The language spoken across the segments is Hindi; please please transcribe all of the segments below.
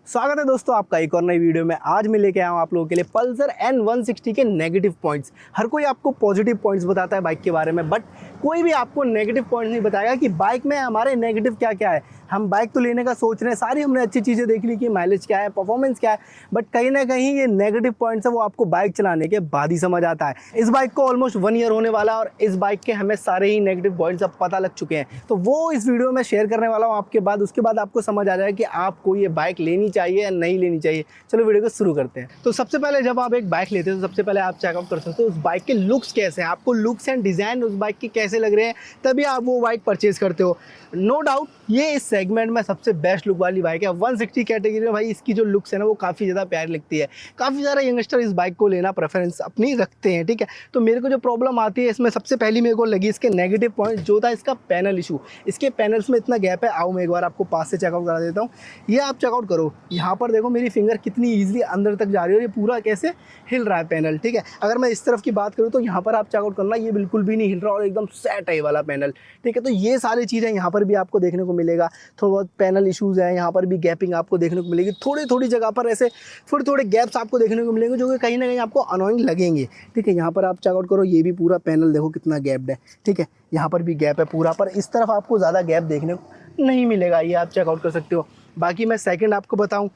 स्वागत है दोस्तों आपका एक और नई वीडियो में। आज मैं लेके आया हूँ आप लोगों के लिए पल्सर N160 के नेगेटिव पॉइंट्स। हर कोई आपको पॉजिटिव पॉइंट्स बताता है बाइक के बारे में, बट कोई भी आपको नेगेटिव पॉइंट्स नहीं बताएगा कि बाइक में हमारे नेगेटिव क्या क्या है। हम बाइक तो लेने का सोच रहे हैं, सारी हमने अच्छी चीज़ें देख ली कि माइलेज क्या है, परफॉर्मेंस क्या है, बट कहीं ना कहीं ये नेगेटिव पॉइंट्स है वो आपको बाइक चलाने के बाद ही समझ आता है। इस बाइक को ऑलमोस्ट 1 ईयर होने वाला है और इस बाइक के हमें सारे ही नेगेटिव पॉइंट्स अब पता लग चुके हैं, तो वो इस वीडियो में शेयर करने वाला हूँ आपके बाद। उसके बाद आपको समझ आ जाए कि आपको ये बाइक लेनी चाहिए या नहीं लेनी चाहिए। चलो वीडियो को शुरू करते हैं। तो सबसे पहले जब आप एक बाइक लेते हो तो सबसे पहले आप चेकआउट कर सकते हो उस बाइक के लुक्स कैसे हैं, आपको लुक्स एंड डिज़ाइन उस बाइक के कैसे लग रहे हैं, तभी आप वो बाइक परचेज करते हो। नो डाउट ये इस सेगमेंट में सबसे बेस्ट लुक वाली बाइक है। 160 कैटेगरी में भाई इसकी जो लुक्स है ना वो काफ़ी ज़्यादा प्यारी लगती है। काफ़ी सारे यंगस्टर इस बाइक को लेना प्रेफरेंस अपनी रखते हैं, ठीक है। तो मेरे को जो प्रॉब्लम आती है इसमें सबसे पहली मेरे को लगी इसके नेगेटिव पॉइंट जो था इसका पैनल इशू। इसके पैनल्स में इतना गैप है। आओ मैं एक बार आपको पास से चेकआउट करा देता हूँ। ये आप चेकआउट करो, यहाँ पर देखो मेरी फिंगर कितनी ईजिली अंदर तक जा रही है और ये पूरा कैसे हिल रहा है पैनल, ठीक है। अगर मैं इस तरफ की बात करूँ तो यहाँ पर आप चेकआउट करना, ये बिल्कुल भी नहीं हिल रहा और एकदम सेट है ये वाला पैनल, ठीक है। तो ये सारी चीज़ें यहाँ पर भी आपको देखने को मिलेगा। थोड़ा बहुत पैनल इशूज़ हैं, यहाँ पर भी गैपिंग आपको देखने को मिलेगी। थोड़ी थोड़ी जगह पर ऐसे थोड़े थोड़े गैप्स आपको देखने को मिलेंगे जो कि कहीं ना कहीं आपको अनोइंग लगेंगे, ठीक है। यहाँ पर आप चेकआउट करो, ये भी पूरा पैनल देखो कितना गैप्ड है, ठीक है। यहाँ पर भी गैप है पूरा, पर इस तरफ आपको ज़्यादा गैप देखने को नहीं मिलेगा, ये आप चेकआउट कर सकते हो। बाकी मैं सेकंड आपको बताऊं,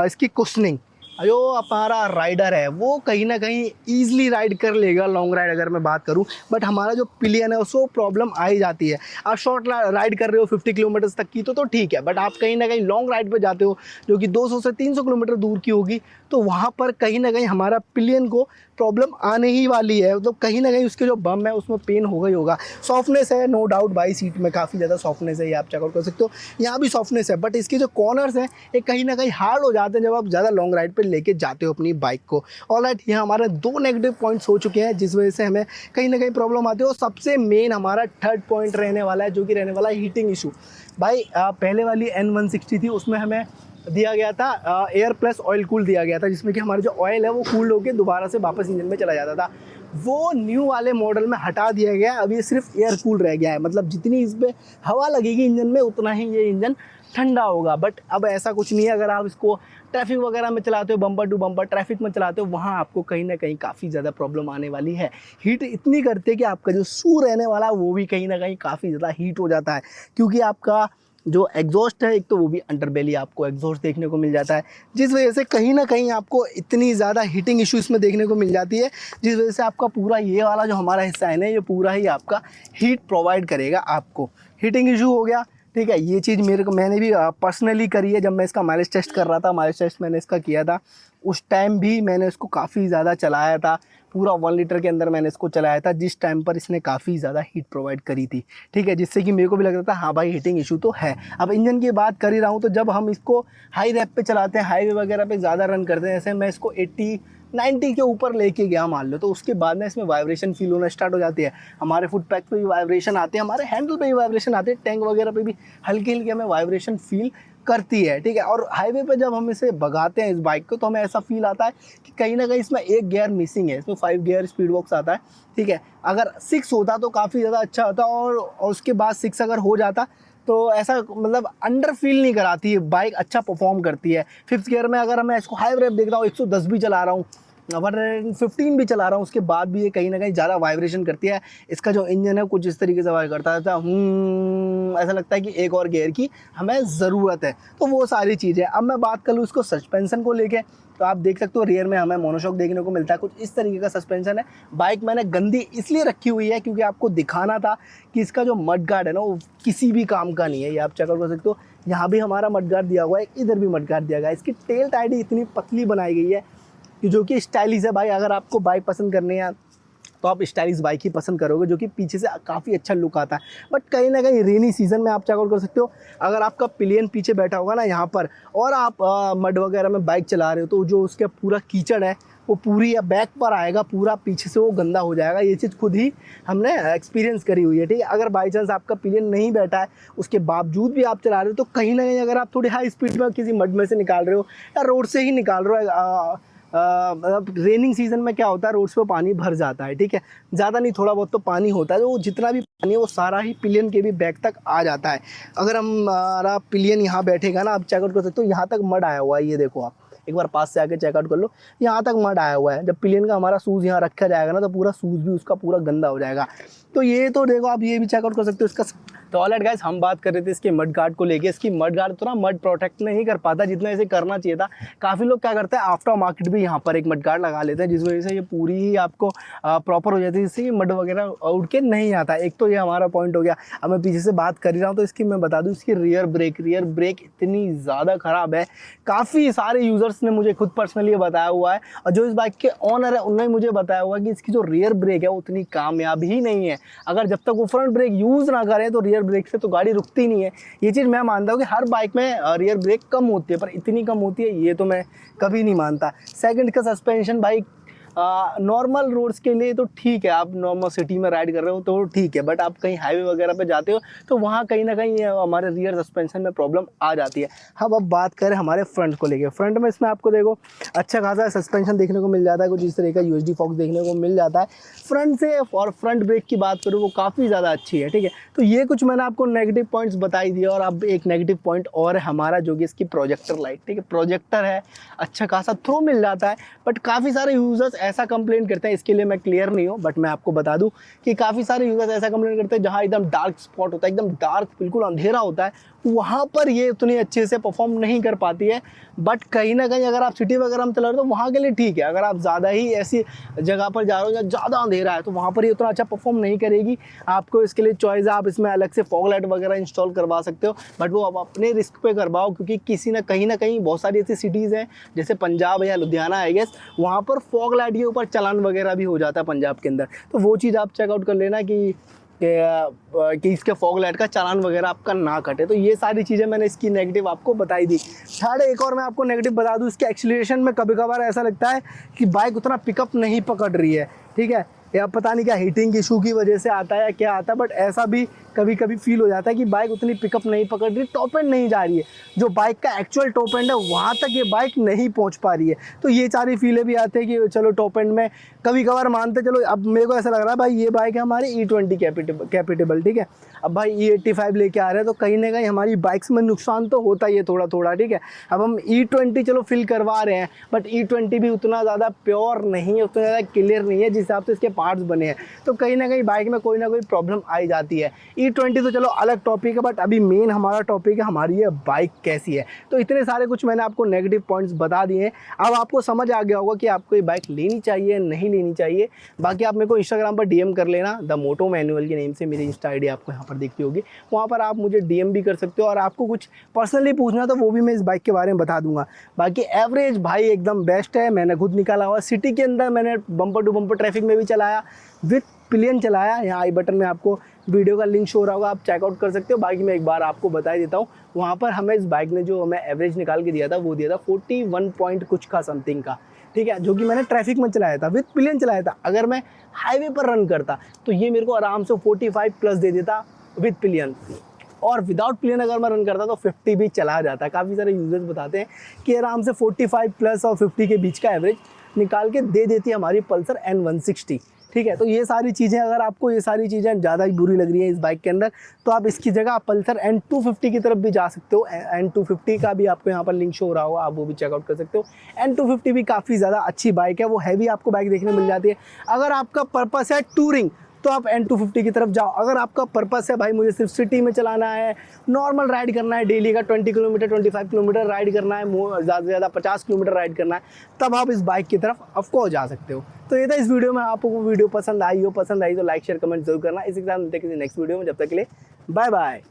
इसकी कुशनिंग, जो हमारा राइडर है वो कहीं ना कहीं ईजिली राइड कर लेगा लॉन्ग राइड अगर मैं बात करूं, बट हमारा जो पिलियन है उसको प्रॉब्लम आ ही जाती है। आप शॉर्ट राइड कर रहे हो 50 किलोमीटर तक की तो ठीक है, बट आप कहीं ना कहीं लॉन्ग राइड पे जाते हो जो कि 200 से 300 किलोमीटर दूर की होगी, तो वहाँ पर कहीं ना कहीं हमारा पिलियन को प्रॉब्लम आने ही वाली है। तो कहीं ना कहीं उसके जो बम है उसमें पेन होगा ही होगा। सॉफ्टनेस है नो डाउट, बाई सीट में काफ़ी ज़्यादा सॉफ्टनेस है, ये आप चेकआउट कर सकते हो। यहाँ भी सॉफ्टनेस है, बट इसके जो कॉर्नर्स हैं ये कहीं ना कहीं हार्ड हो जाते हैं जब आप ज़्यादा लॉन्ग राइड पर लेके जाते हो अपनी बाइक को। ऑलराइट, ये हमारे 2 नेगेटिव पॉइंट्स हो चुके हैं जिस वजह से हमें कहीं ना कहीं प्रॉब्लम आती है। और सबसे मेन हमारा थर्ड पॉइंट रहने वाला है जो कि रहने वाला है हीटिंग इशू। भाई पहले वाली N160 थी, उसमें हमें दिया गया था एयर प्लस ऑयल कूल दिया गया था, जिसमें कि हमारा जो ऑयल है वो कूल्ड होकर दोबारा से वापस इंजन में चला जाता था। वो न्यू वाले मॉडल में हटा दिया गया है। अब ये सिर्फ एयर कूल रह गया है, मतलब जितनी इस पर हवा लगेगी इंजन में उतना ही ये इंजन ठंडा होगा। बट अब ऐसा कुछ नहीं है। अगर आप इसको ट्रैफिक वगैरह में चलाते हो, बम्पर टू बम्पर ट्रैफिक में चलाते हो, वहाँ आपको कहीं ना कहीं काफ़ी ज़्यादा प्रॉब्लम आने वाली है। हीट इतनी करती है कि आपका जो शू रहने वाला है वो भी कहीं ना कहीं काफ़ी ज़्यादा हीट हो जाता है, क्योंकि आपका जो एग्जॉस्ट है एक तो वो भी अंडरबेली आपको एग्जॉस्ट देखने को मिल जाता है, जिस वजह से कहीं ना कहीं आपको इतनी ज़्यादा हीटिंग इशू इसमें देखने को मिल जाती है, जिस वजह से आपका पूरा ये वाला जो हमारा हिस्सा है ना ये पूरा ही आपका हीट प्रोवाइड करेगा आपको। हीटिंग इशू हो गया, ठीक है। ये चीज़ मैंने भी पर्सनली करी है। जब मैं इसका माइलेज टेस्ट कर रहा था, माइलेज टेस्ट मैंने इसका किया था, उस टाइम भी मैंने इसको काफ़ी ज़्यादा चलाया था। पूरा 1 लीटर के अंदर मैंने इसको चलाया था, जिस टाइम पर इसने काफ़ी ज़्यादा हीट प्रोवाइड करी थी, ठीक है। जिससे कि मेरे को भी लग रहा था हाँ भाई हीटिंग इशू तो है। अब इंजन की बात कर ही रहा हूँ, तो जब हम इसको हाई रैप पे चलाते हैं, हाईवे वगैरह पे ज़्यादा रन करते हैं, जैसे मैं इसको 80-90 के ऊपर लेके गया मान लो, तो उसके बाद में इसमें वाइब्रेशन फील होना स्टार्ट हो जाती है। हमारे फुट पैक पे भी वाइब्रेशन आते हैं, हमारे हैंडल पे भी वाइब्रेशन आते हैं, टैंक वगैरह पे भी हल्की हल्की हमें वाइब्रेशन फील करती है, ठीक है। और हाईवे पे जब हम इसे भगाते हैं इस बाइक को, तो हमें ऐसा फील आता है कि कहीं ना कहीं इसमें एक गियर मिसिंग है। इसमें 5 गियर स्पीड बॉक्स आता है, ठीक है। अगर 6 होता तो काफ़ी ज़्यादा अच्छा होता, और उसके बाद 6 अगर हो जाता तो ऐसा मतलब अंडर फील नहीं कराती है बाइक, अच्छा परफॉर्म करती है। 5th गियर में अगर मैं इसको हाई रेप देख रहा हूँ, 110 भी चला रहा हूँ, 115 भी चला रहा हूँ, उसके बाद भी ये कहीं ना कहीं ज़्यादा वाइब्रेशन करती है। इसका जो इंजन है कुछ इस तरीके से वाइब्रेट करता है, ऐसा लगता है कि एक और गियर की हमें ज़रूरत है। तो वो सारी चीज़ें। अब मैं बात कर लूँ इसको सस्पेंसन को लेके, तो आप देख सकते हो रियर में हमें मोनोशॉक देखने को मिलता है, कुछ इस तरीके का सस्पेंशन है। बाइक मैंने गंदी इसलिए रखी हुई है क्योंकि आपको दिखाना था कि इसका जो मड गार्ड है ना वो किसी भी काम का नहीं है। ये आप चेकआउट कर सकते हो, यहाँ भी हमारा मड गार्ड दिया हुआ है, इधर भी मड गार्ड दिया गया है। इसकी टेल टाइडी इतनी पतली बनाई गई है कि जो कि स्टाइलिश है। भाई अगर आपको बाइक पसंद करनी है तो आप स्टाइलिश बाइक ही पसंद करोगे, जो कि पीछे से काफ़ी अच्छा लुक आता है। बट कहीं ना कहीं रेनी सीजन में आप चेकआउट कर सकते हो, अगर आपका पिलियन पीछे बैठा होगा ना यहाँ पर, और आप मड वगैरह में बाइक चला रहे हो, तो जो उसका पूरा कीचड़ है वो पूरी या बैक पर आएगा, पूरा पीछे से वो गंदा हो जाएगा। ये चीज़ खुद ही हमने एक्सपीरियंस करी हुई है, ठीक है। अगर बाई चांस आपका पिलियन नहीं बैठा है, उसके बावजूद भी आप चला रहे हो, तो कहीं ना कहीं अगर आप थोड़ी हाई स्पीड में किसी मड में से निकाल रहे हो या रोड से ही निकाल रहे हो, मतलब रेनिंग सीजन में क्या होता है, रोड्स पे पानी भर जाता है, ठीक है, ज़्यादा नहीं थोड़ा बहुत तो पानी होता है, तो जितना भी पानी है वो सारा ही पिलियन के भी बैक तक आ जाता है। अगर हमारा पिलियन यहाँ बैठेगा ना, आप चेकआउट कर सकते हो, यहाँ तक मड आया हुआ है, ये देखो आप एक बार पास से आके चेकआउट कर लो, यहाँ तक मड आया हुआ है। जब पिलियन का हमारा शूज़ यहाँ रखा जाएगा ना, तो पूरा शूज़ भी उसका पूरा गंदा हो जाएगा। तो ये तो देखो आप ये भी चेकआउट कर सकते हो इसका। तो ऑलराइट गाइस, हम बात कर रहे थे इसके मड गार्ड को लेके। इसकी मड गार्ड तो ना मड प्रोटेक्ट नहीं कर पाता जितना इसे करना चाहिए था। काफ़ी लोग क्या करते हैं, आफ्टर मार्केट भी यहाँ पर एक मड गार्ड लगा लेते हैं, जिस वजह से ये पूरी ही आपको प्रॉपर हो जाती है, जिससे कि मड वगैरह उड़ के नहीं आता। एक तो ये हमारा पॉइंट हो गया। अब मैं पीछे से बात कर ही रहा हूँ, तो इसकी मैं बता दूँ, इसकी रियर ब्रेक इतनी ज़्यादा ख़राब है। काफ़ी सारे यूज़र्स ने मुझे खुद पर्सनली बताया हुआ है, और जो इस बाइक के ऑनर है उन्होंने मुझे बताया हुआ है कि इसकी जो रियर ब्रेक है उतनी कामयाब ही नहीं है। अगर जब तक वो फ्रंट ब्रेक यूज़ ना करें तो रियर ब्रेक से तो गाड़ी रुकती नहीं है। ये चीज़ मैं मानता हूँ कि हर बाइक में रियर ब्रेक कम होती है, पर इतनी कम होती है ये तो मैं कभी नहीं मानता। सेकंड का सस्पेंशन बाइक नॉर्मल रोड्स के लिए तो ठीक है, आप नॉर्मल सिटी में राइड कर रहे हो तो ठीक है, बट आप कहीं हाईवे वगैरह पे जाते हो तो वहाँ कहीं ना कहीं हमारे रियर सस्पेंशन में प्रॉब्लम आ जाती है। हम अब बात करें हमारे फ्रंट को लेके। फ्रंट में इसमें आपको देखो अच्छा खासा सस्पेंशन देखने को मिल जाता है, कुछ इस तरह का यूएसडी फॉक्स देखने को मिल जाता है फ्रंट से। और फ्रंट ब्रेक की बात करूँ वो काफ़ी ज़्यादा अच्छी है, ठीक है। तो ये कुछ मैंने आपको नेगेटिव पॉइंट्स बताई दिए, और अब एक नेगेटिव पॉइंट और है हमारा, जो कि इसकी प्रोजेक्टर लाइट, ठीक है। प्रोजेक्टर है, अच्छा खासा थ्रो मिल जाता है, बट काफ़ी सारे यूज़र्स ऐसा कंप्लेंट करते हैं, इसके लिए मैं क्लियर नहीं हूँ, बट मैं आपको बता दूं कि काफ़ी सारे यूज़र्स ऐसा कंप्लेंट करते हैं जहाँ एकदम डार्क स्पॉट होता है, एकदम डार्क बिल्कुल अंधेरा होता है, वहाँ पर ये उतनी अच्छे से परफॉर्म नहीं कर पाती है। बट कहीं ना कहीं अगर आप सिटी वगैरह में चला रहे हो तो वहाँ के लिए ठीक है। अगर आप ज़्यादा ही ऐसी जगह पर जा रहे हो जहाँ ज़्यादा अंधेरा है तो वहाँ पर ये उतना अच्छा परफॉर्म नहीं करेगी। आपको इसके लिए चॉइस है, आप इसमें अलग से फॉग लाइट वगैरह इंस्टॉल करवा सकते हो, बट वो आप अपने रिस्क पे करवाओ, क्योंकि किसी ना कहीं बहुत सारी ऐसी सिटीज़ हैं जैसे पंजाब या लुधियाना आई गेस, वहाँ पर फॉग लाइट के ऊपर चालान वगैरह भी हो जाता है पंजाब के अंदर। तो वो चीज़ आप चेकआउट कर लेना कि इसके फॉग लाइट का चालान वगैरह आपका ना कटे। तो ये सारी चीज़ें मैंने इसकी नेगेटिव आपको बताई दी। थर्ड एक और मैं आपको नेगेटिव बता दूँ, इसके एक्सीलरेशन में कभी कभार ऐसा लगता है कि बाइक उतना पिकअप नहीं पकड़ रही है, ठीक है, या पता नहीं क्या हीटिंग इशू की वजह से आता है या क्या आता है, बट ऐसा भी कभी कभी फील हो जाता है कि बाइक उतनी पिकअप नहीं पकड़ रही, टॉप एंड नहीं जा रही है, जो बाइक का एक्चुअल टॉप एंड है वहाँ तक ये बाइक नहीं पहुँच पा रही है। तो ये सारी फीलें भी आती है कि चलो टॉप एंड में कभी कभार मानते चलो। अब मेरे को ऐसा लग रहा है भाई ये बाइक है हमारी E20 कैपेटेबल, ठीक है, अब भाई E85 लेके आ रहे हैं तो कहीं ना कहीं हमारी बाइक्स में नुकसान तो होता ही है थोड़ा थोड़ा, ठीक है। अब हम E20 चलो फिल करवा रहे हैं, बट E20 भी उतना ज़्यादा प्योर नहीं है, उतना ज़्यादा क्लियर नहीं है जिस हिसाब से इसके पार्ट्स बने हैं, तो कहीं ना कहीं बाइक में कोई ना कोई प्रॉब्लम आई जाती है। E20 तो चलो अलग टॉपिक है, बट अभी मेन हमारा टॉपिक है हमारी ये बाइक कैसी है। तो इतने सारे कुछ मैंने आपको नेगेटिव पॉइंट्स बता दिए हैं। अब आपको समझ आ गया होगा कि आपको ये बाइक लेनी चाहिए नहीं लेनी चाहिए। बाकी आप मेरे को इंस्टाग्राम पर DM कर लेना, द मोटो मैनुअल के नेम से मेरी इंस्टा ID आपको यहाँ पर दिखती होगी, वहाँ पर आप मुझे DM भी कर सकते हो, और आपको कुछ पर्सनली पूछना तो वो भी मैं इस बाइक के बारे में बता दूंगा। बाकी एवरेज भाई एकदम बेस्ट है, मैंने खुद निकाला हुआ सिटी के अंदर, मैंने बम्पर टू बम्पर ट्रैफिक में भी चलाया, विथ पिलियन चलाया। यहाँ आई बटन में आपको वीडियो का लिंक शो हो रहा होगा, आप चेकआउट कर सकते हो। बाकी मैं एक बार आपको बता देता हूँ, वहाँ पर हमें इस बाइक ने जो हमें एवरेज निकाल के दिया था वो दिया था 41 पॉइंट कुछ का समथिंग का, ठीक है, जो कि मैंने ट्रैफिक में चलाया था, विथ पिलियन चलाया था। अगर मैं हाईवे पर रन करता तो ये मेरे को आराम से 45 प्लस दे देता विथ पिलियन, और विदाउट पिलियन अगर मैं रन करता तो 50 भी चला जाता। काफ़ी सारे यूजर्स बताते हैं कि आराम से 45 प्लस और 50 के बीच का एवरेज निकाल के दे देती है हमारी पल्सर N160, ठीक है। तो ये सारी चीज़ें, अगर आपको ये सारी चीज़ें ज़्यादा ही बुरी लग रही हैं इस बाइक के अंदर, तो आप इसकी जगह पल्सर N250 की तरफ भी जा सकते हो। N250 का भी आपको यहाँ पर लिंक शो हो रहा होगा, आप वो भी चेकआउट कर सकते हो। N250 भी काफ़ी ज़्यादा अच्छी बाइक है, वो हैवी आपको बाइक देखने मिल जाती है। अगर आपका पर्पस है टूरिंग तो आप N250 की तरफ जाओ। अगर आपका पर्पस है भाई मुझे सिर्फ सिटी में चलाना है, नॉर्मल राइड करना है, डेली का 20 किलोमीटर 25 किलोमीटर राइड करना है, ज़्यादा से ज़्यादा 50 किलोमीटर राइड करना है, तब आप इस बाइक की तरफ ऑफकोर्स जा सकते हो। तो ये था इस वीडियो में। आपको वीडियो पसंद आई तो लाइक शेयर कमेंट जरूर करना। इसी के साथ मिलते हैं किसी नेक्स्ट वीडियो में, जब तक के लिए बाय बाय।